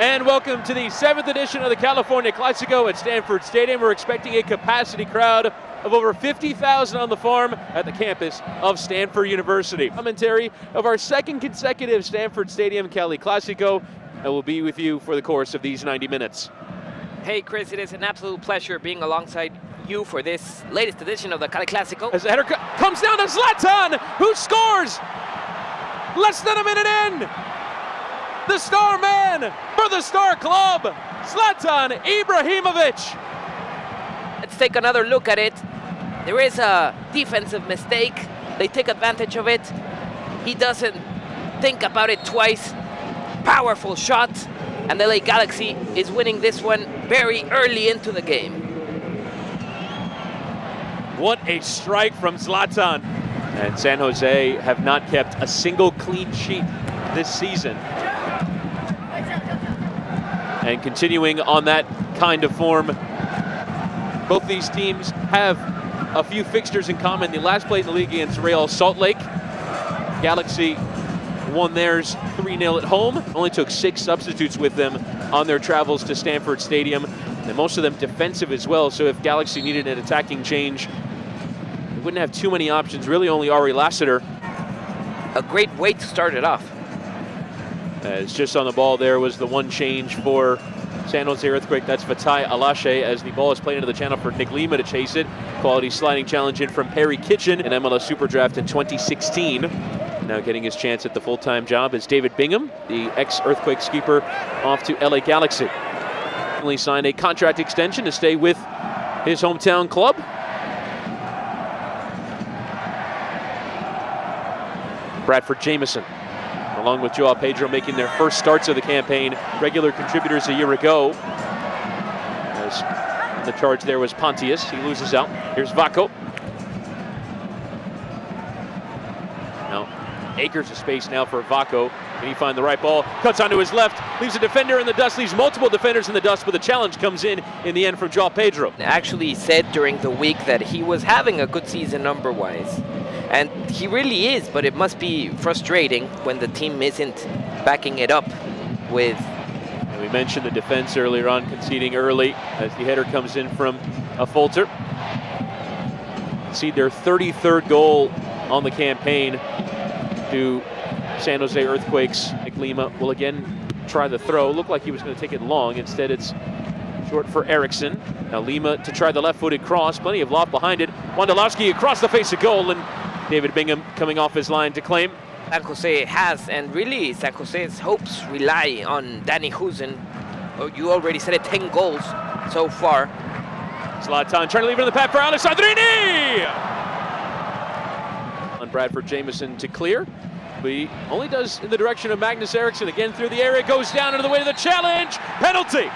And welcome to the 7th edition of the California Clasico at Stanford Stadium. We're expecting a capacity crowd of over 50,000 on the farm at the campus of Stanford University. Commentary of our second consecutive Stanford Stadium Cali Clasico, and we'll be with you for the course of these 90 minutes. Hey Chris, it is an absolute pleasure being alongside you for this latest edition of the Cali Clasico. As the header comes down to Zlatan, who scores less than a minute in. The star man for the star club, Zlatan Ibrahimovic. Let's take another look at it. There is a defensive mistake. They take advantage of it. He doesn't think about it twice. Powerful shot. And the LA Galaxy is winning this one very early into the game. What a strike from Zlatan. And San Jose have not kept a single clean sheet this season. And continuing on that kind of form, both these teams have a few fixtures in common. They last played in the league against Real Salt Lake. Galaxy won theirs 3-0 at home. Only took 6 substitutes with them on their travels to Stanford Stadium, and most of them defensive as well. So if Galaxy needed an attacking change, they wouldn't have too many options. Really only Ari Lassiter. A great way to start it off. As just on the ball there was the one change for San Jose Earthquake. That's Fatai Alashe as the ball is played into the channel for Nick Lima to chase it. Quality sliding challenge in from Perry Kitchen in MLS Super Draft in 2016. Now getting his chance at the full-time job is David Bingham, the ex-Earthquake keeper, off to LA Galaxy. He signed a contract extension to stay with his hometown club. Bradford Jamison, along with Joao Pedro, making their first starts of the campaign, regular contributors a year ago. As the charge there was Pontius, he loses out. Here's Vaco. Now, acres of space now for Vaco. Can he find the right ball? Cuts onto his left, leaves a defender in the dust, leaves multiple defenders in the dust, but the challenge comes in the end from Joao Pedro. Actually said during the week that he was having a good season number-wise. And he really is, but it must be frustrating when the team isn't backing it up with... And we mentioned the defense earlier on, conceding early as the header comes in from a Folter. See their 33rd goal on the campaign to San Jose Earthquakes. Nick Lima will again try the throw. Looked like he was going to take it long. Instead, it's short for Eriksson. Now Lima to try the left-footed cross. Plenty of loft behind it. Wondolowski across the face of goal, and David Bingham coming off his line to claim. San Jose has, and really San Jose's hopes rely on Danny Husen. Oh, you already said it, 10 goals so far. Zlatan trying to leave it in the path for Alessandrini! On Bradford Jamison to clear. But he only does in the direction of Magnus Eriksson. Again through the area, goes down into the way to the challenge. Penalty!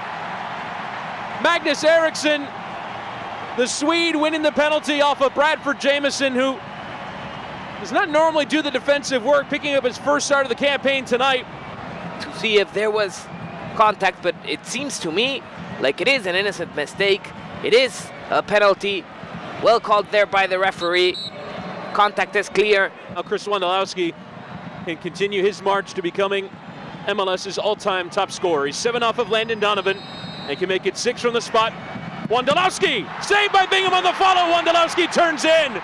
Magnus Eriksson, the Swede, winning the penalty off of Bradford Jamison, who does not normally do the defensive work, picking up his first start of the campaign tonight. To see if there was contact, but it seems to me like it is an innocent mistake. It is a penalty. Well called there by the referee. Contact is clear. Now Chris Wondolowski can continue his march to becoming MLS's all-time top scorer. He's 7 off of Landon Donovan and can make it 6 from the spot. Wondolowski, saved by Bingham on the follow. Wondolowski turns in.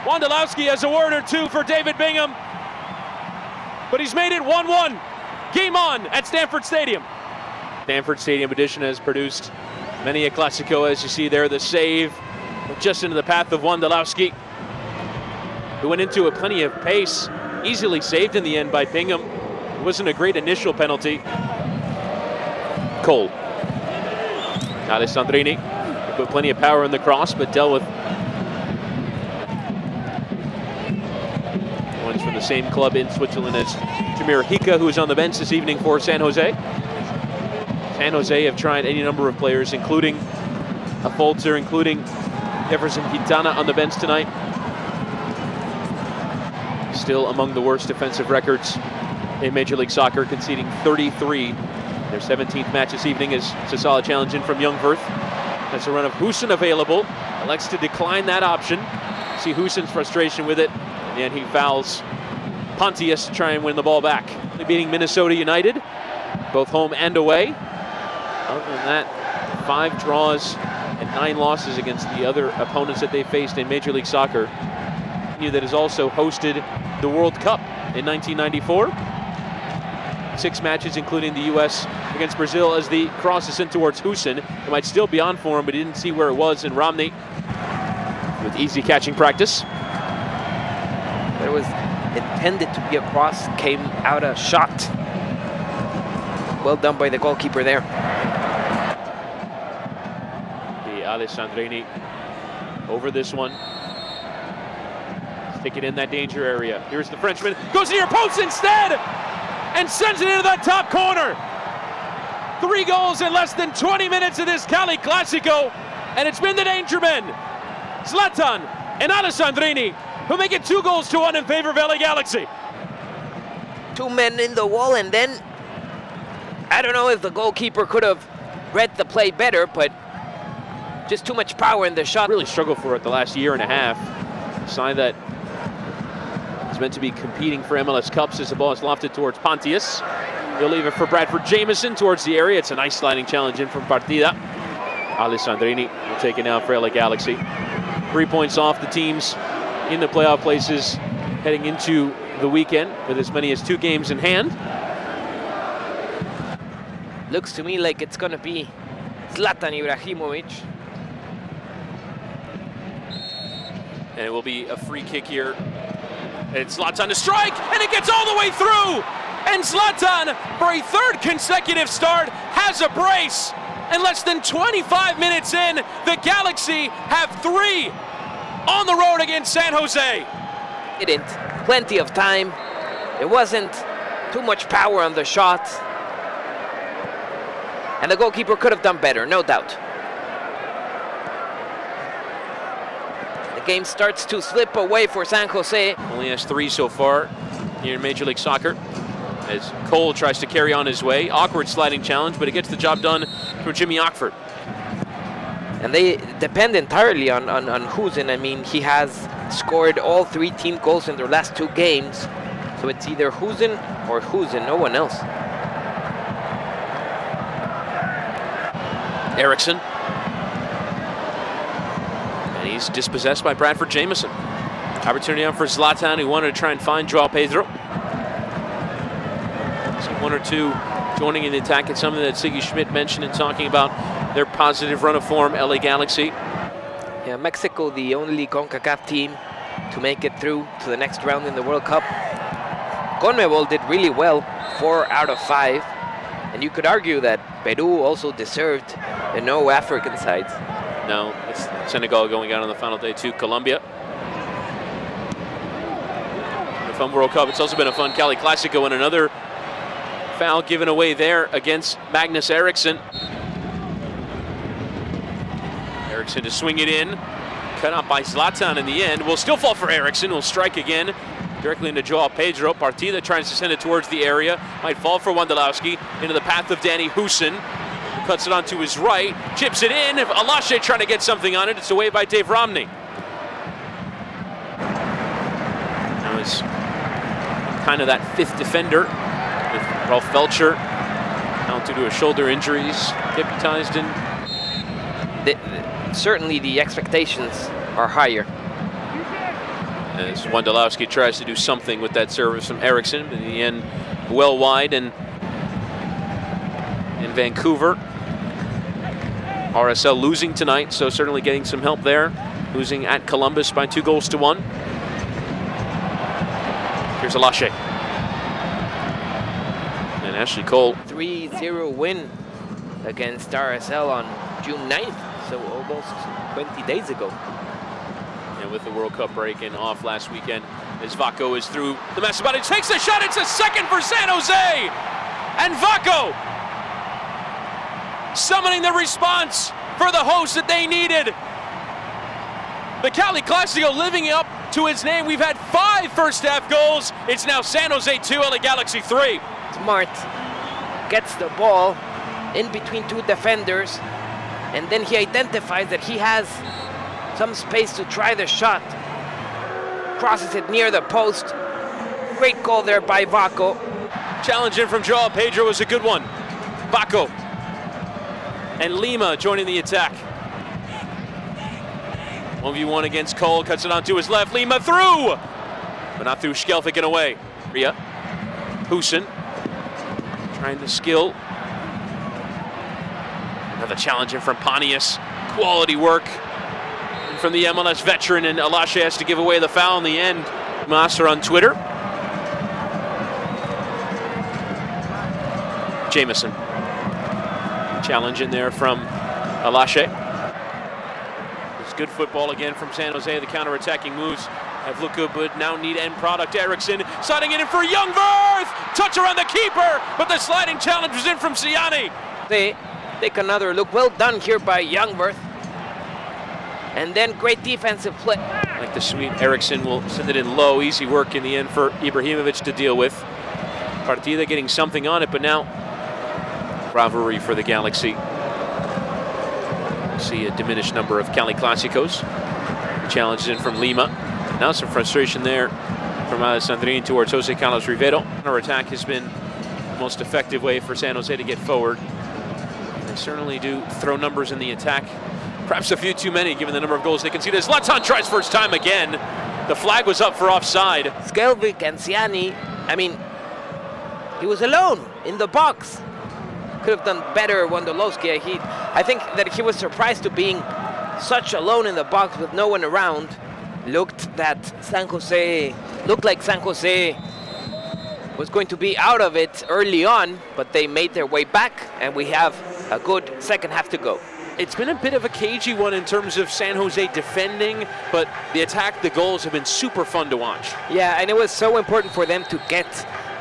Wondolowski has a word or two for David Bingham, but he's made it 1-1. Game on at Stanford Stadium. Stanford Stadium edition has produced many a Clasico, as you see there, the save just into the path of Wondolowski, who went into a plenty of pace, easily saved in the end by Bingham. It wasn't a great initial penalty. Cole. Alessandrini put plenty of power in the cross, but dealt with ones from the same club in Switzerland as Jameer Hika, who is on the bench this evening for San Jose. San Jose have tried any number of players, including a Folter, including Jefferson Quintana on the bench tonight. Still among the worst defensive records in Major League Soccer, conceding 33. Their 17th match this evening is a solid challenge in from Youngverth. That's a run of Husen available. Elects to decline that option. See Husen's frustration with it. And he fouls Pontius to try and win the ball back. Beating Minnesota United both home and away. Other than that, 5 draws and 9 losses against the other opponents that they faced in Major League Soccer. That has also hosted the World Cup in 1994. 6 matches, including the U.S. against Brazil, as the cross is sent towards Hussein. It might still be on for him, but he didn't see where it was, and Romney with easy catching practice. It was intended to be a cross, came out a shot. Well done by the goalkeeper there. The Alessandrini over this one. Stick it in that danger area. Here's the Frenchman, goes near post instead, and sends it into that top corner. 3 goals in less than 20 minutes of this Cali Clasico, and it's been the danger men, Zlatan and Alessandrini, who make it 2-1 in favor of LA Galaxy. 2 men in the wall, and then I don't know if the goalkeeper could have read the play better, but just too much power in the shot. Really struggled for it the last year and a half. A sign that it's meant to be competing for MLS Cups as the ball is lofted towards Pontius. He'll leave it for Bradford Jameson towards the area. It's a nice sliding challenge in from Partida. Alessandrini will take it now for LA Galaxy. 3 points off the teams in the playoff places heading into the weekend with as many as 2 games in hand. Looks to me like it's going to be Zlatan Ibrahimovic. And it will be a free kick here. It's Zlatan to strike, and it gets all the way through! And Zlatan, for a 3rd consecutive start, has a brace. And less than 25 minutes in, the Galaxy have 3 on the road against San Jose. Didn't. Plenty of time. It wasn't too much power on the shot. And the goalkeeper could have done better, no doubt. The game starts to slip away for San Jose. Only has 3 so far here in Major League Soccer, as Cole tries to carry on his way. Awkward sliding challenge, but it gets the job done for Jimmy Ockford. And they depend entirely on Hussein. I mean, he has scored all 3 team goals in their last 2 games. So it's either Hussein or Hussein, no one else. Eriksson. And he's dispossessed by Bradford Jameson. Opportunity out for Zlatan, who wanted to try and find Joao Pedro. See 1 or 2 joining in the attack. It's something that Siggy Schmidt mentioned in talking about their positive run of form, LA Galaxy. Yeah, Mexico, the only CONCACAF team to make it through to the next round in the World Cup. CONMEBOL did really well, 4 out of 5. And you could argue that Peru also deserved no African sides. No, it's Senegal going out on the final day to Colombia. A fun World Cup. It's also been a fun Cali Clasico, and another foul given away there against Magnus Eriksson. Eriksson to swing it in. Cut out by Zlatan in the end. Will still fall for Eriksson. Will strike again directly into Joao Pedro. Partida tries to send it towards the area. Might fall for Wondolowski into the path of Danny Hussein. Cuts it onto his right. Chips it in. Alashe trying to get something on it. It's away by Dave Romney. That was kind of that 5th defender with Ralph Felcher down due to his shoulder injuries. Deputized in. Certainly the expectations are higher. As Wondolowski tries to do something with that service from Eriksson, but in the end, well wide and in Vancouver. RSL losing tonight, so certainly getting some help there. Losing at Columbus by 2-1. Here's Alashe. And Ashley Cole. 3-0 win against RSL on June 9th, so almost 20 days ago. And with the World Cup break and off last weekend, as Vaco is through the Masabati, takes the shot, it's a 2nd for San Jose! And Vaco summoning the response for the host that they needed. The Cali Clasico living up to its name. We've had 5 first-half goals. It's now San Jose 2, LA Galaxy 3. Smart gets the ball in between 2 defenders, and then he identifies that he has some space to try the shot. Crosses it near the post. Great goal there by Vaco. Challenge in from Joao Pedro was a good one. Baco and Lima joining the attack. 1v1 against Cole, cuts it onto his left. Lima through, but not through Skelvik and away. Ria, Husin, trying the skill. Another challenge in from Pontius. Quality work from the MLS veteran, and Alashe has to give away the foul in the end. Master on Twitter. Jameson. Challenge in there from Alashe. It's good football again from San Jose. The counter-attacking moves have looked good, but now need end product. Eriksson sliding it in for Youngworth. Touch around the keeper, but the sliding challenge was in from Siani. They take another look. Well done here by Youngworth. And then great defensive play. Like the sweep, Eriksson will send it in low. Easy work in the end for Ibrahimovic to deal with. Partida getting something on it, but now rivalry for the Galaxy. See a diminished number of Cali Clasicos. Challenges in from Lima. Now some frustration there from Alessandrini towards Jose Carlos Rivero. Our attack has been the most effective way for San Jose to get forward. They certainly do throw numbers in the attack. Perhaps a few too many given the number of goals they conceded. Zlatan tries first time again. The flag was up for offside. Skelvik and Siani, I mean, he was alone in the box. Could have done better, Wondolowski. I think that he was surprised to being such alone in the box with no one around. Looked like San Jose was going to be out of it early on, but they made their way back, and we have a good second half to go. It's been a bit of a cagey one in terms of San Jose defending, but the attack, the goals have been super fun to watch. Yeah, and it was so important for them to get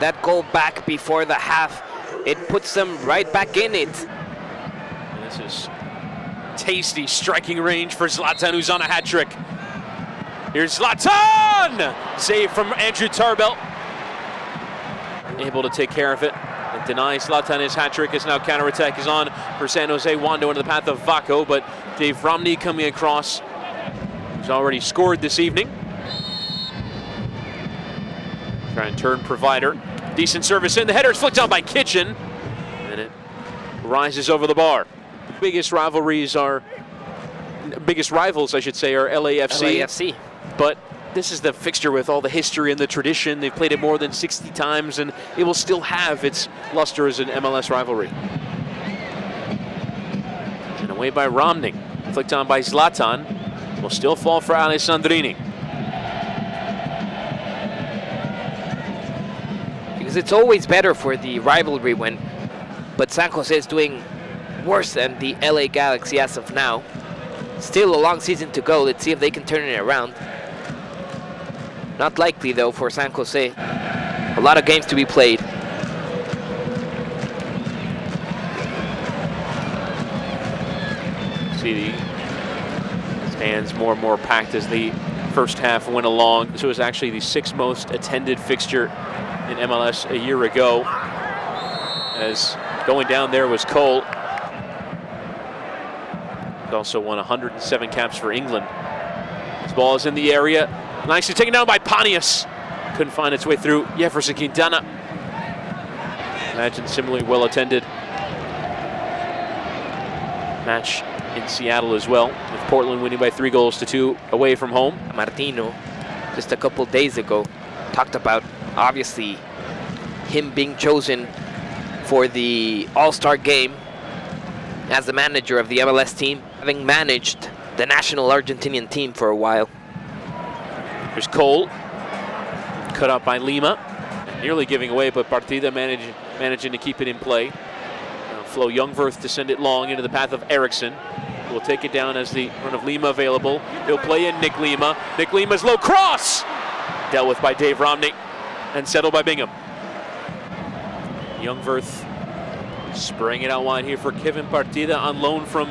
that goal back before the half. It puts them right back in it. And this is tasty striking range for Zlatan, who's on a hat trick. Here's Zlatan! Save from Andrew Tarbell. Able to take care of it. And denies Zlatan his hat trick as now counterattack is on for San Jose. Wondo into the path of Vaco, but Dave Romney coming across. He's already scored this evening. Try and turn provider. Decent service in. The header is flicked on by Kitchen. And it rises over the bar. Biggest rivals, I should say, are LAFC. But this is the fixture with all the history and the tradition. They've played it more than 60 times, and it will still have its luster as an MLS rivalry. And away by Romney. Flicked on by Zlatan. Will still fall for Alessandrini. Because it's always better for the rivalry when, but San Jose is doing worse than the LA Galaxy as of now. Still a long season to go. Let's see if they can turn it around. Not likely though for San Jose. A lot of games to be played. See the stands more and more packed as the first half went along. This was actually the 6th most attended fixture in MLS a year ago. As going down there was Cole. He also won 107 caps for England. This ball is in the area. Nicely taken down by Pontius. Couldn't find its way through Jefferson Quintana. Imagine similarly well attended match in Seattle as well, with Portland winning by 3-2 away from home. Martino, just a couple days ago, talked about obviously him being chosen for the All-Star game as the manager of the MLS team, having managed the national Argentinian team for a while. There's Cole, cut out by Lima, nearly giving away, but Partida managing to keep it in play. Flo Youngworth to send it long into the path of Eriksson. Will take it down as the run of Lima available. He'll play in Nick Lima. Nick Lima's low cross! Dealt with by Dave Romney and settled by Bingham. Youngworth spraying it out wide here for Kevin Partida on loan from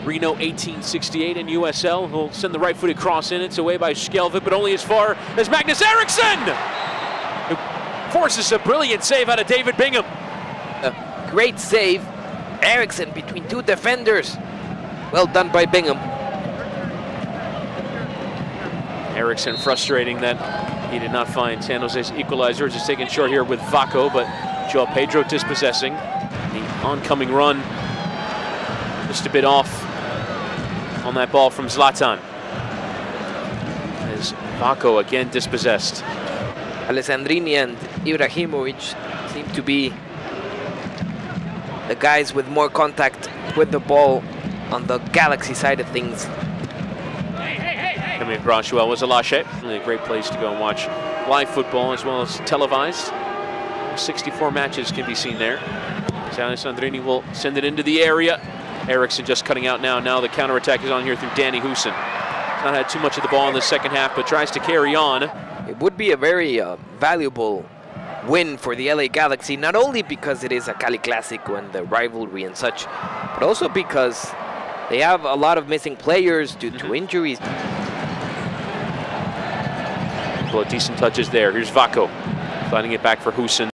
Reno 1868 in USL. He'll send the right-footed cross in. It's away by Skelvik, but only as far as Magnus Eriksson! Who forces a brilliant save out of David Bingham. A great save. Eriksson between two defenders. Well done by Bingham. Eriksson frustrating that he did not find San Jose's equalizer. Just taken short here with Vaco, but Joao Pedro dispossessing. The oncoming run. Just a bit off on that ball from Zlatan. As Vako again dispossessed. Alessandrini and Ibrahimovic seem to be the guys with more contact with the ball on the Galaxy side of things. Coming across well was Alashe. Really a great place to go and watch live football as well as televised. 64 matches can be seen there. So Alessandrini will send it into the area. Eriksson just cutting out now. Now the counterattack is on here through Danny Houston. Not had too much of the ball in the second half, but tries to carry on. It would be a very valuable win for the LA Galaxy, not only because it is a Cali Clasico and the rivalry and such, but also because they have a lot of missing players due to injuries. Well, decent touches there. Here's Vako, finding it back for Houston.